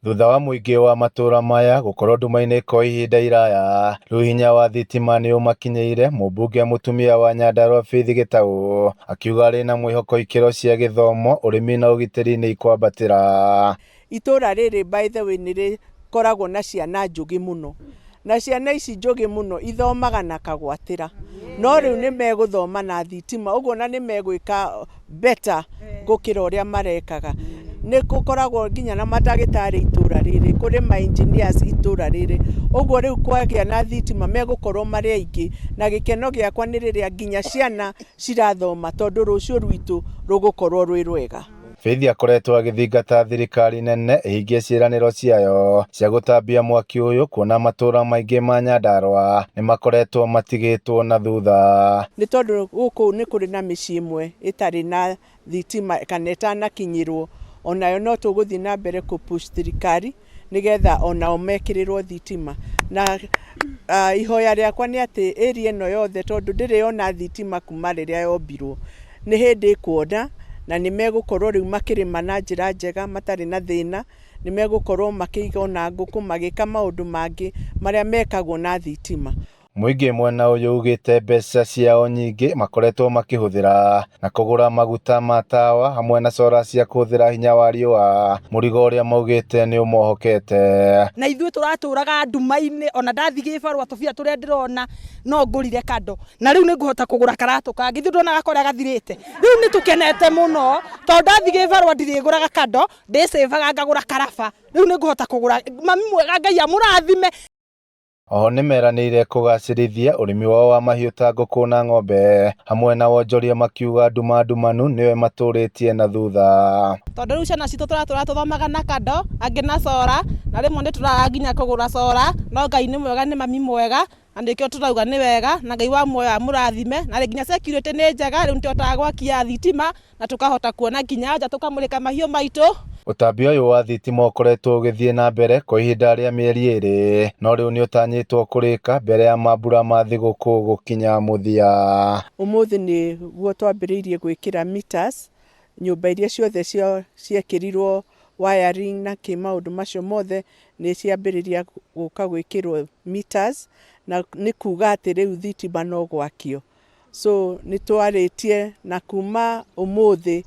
Thutha wa muingi wa matura maya gukorwo nduma-ini kwa ihinda iraya, riu hinya wa thitima ni umakinyeire. Mumbunge mutumia wa Nyandarua Faith Gitau akiuga ari na mwihoko ikiro cia githomo, urimi na ugitiri ni ikwambatira. Itura riri by the way ni rikoragwo na ciana njugi muno, na ciana ici njugi muno ithomaga na kagwatira, no riu ni meguthoma na thitima, uguo na ni megwika better gukira uria marekaga. Ni gukoragwo nginya na madagitari itura riri, kuri ma engineers itura riri, uguo riu kwagia na thitima megukorwo mari aingi, na gikeno giakwa ni riria nginya ciana cirathoma tondu rucio rwitu rugukorwo rwi rwega. Faith akoretwo agithingata thirikari nene ihingie ciiraniro ciayo cia gutambia mwaki uyu, kuona matura maingi ma Nyandarua ni makoretwo matigitwo na thutha. Ni tondu guku ni kuri na micii imwe itari na thitima kana itanakinyirwo, onayo no tuguthii na mbere ku push thirikari nigetha onao mekirirwo thitima. Na ihoya riakwa ni ati area ino yothe, tondu ndiriona thitima kuma riria yombirwo, ni hindi ikuona na ni megukorwo riu makirima na njira njega matari na thina, ni megukorwo makiiga ona nguku magika maundu mangi maria mekagwo na thitima. Muingi mwena uyu ugite mbeca ciao nyingi makoretwo makihuthira na kugura maguta ma tawa hamwe na solar cia kuhuthira hinya wa riua, murigo uria maugite ni umohokete. Na ithuĩ turatũraga nduma-inĩ, ona ndathi gĩbarũa tũbia tũrĩa ndĩrona no ngũrire kando, na rĩu nĩ ngũhota kũgũra karatũ kangĩ, ithuĩ ndona gakora gathirĩte. Rĩu nĩ tũkenete mũno tondũ ndathi gĩbarũa ndirĩgũraga kando, ndĩcĩbaga ngagũra karaba. Rĩu nĩ ngũhota kũgũra. Mami mwega, Ngai amũrathime. Oho ni meranĩire kugacĩrithia urimi wao wa mahiũ ta ngũkũ na ng'ombe, hamwe na wonjoria makiuga nduma ndumanu niwe matũrĩtie na thutha. Tondũ rĩu ciana citũ tũratũra tũthomaga na kando, angĩ na sora, na rĩmwe nĩ tũraga nginya kũgũra sora, no Ngai nĩ mwega, nĩ mami mwega, na nĩkĩo tũrauga nĩ wega, na Ngai wa muoyo amũrathime, na nginya security nĩ njega, rĩu nĩtũhotaga gwakia thitima na tukahota kuona nginya nja tukamũrĩka mahiũ maitũ. Utambia uyu wa thitima ukoretwo ugithie na mbere kwa ihinda ria mieri iri, no riu ni utanyitwo kurika mbere ya mambura ma thigũkũ gukinya muthia. Umuthi ni guo twambiriirie gwikira meters, nyumba iria ciothe ciekirirwo wiring na kimaundu macio mothe ni ciambiriria guka gwikirwo meters, na ni kuga ati riu thitima no gwakio. So ni twaritie na kuma umuthi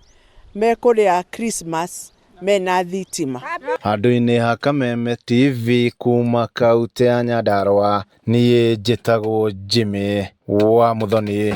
mekuria Christmas mena thitima. Handu-ini ha Kameme TV kuma kaunti ya Nyandarua, niĩ njĩtagwo Jimmy wa Muthoni.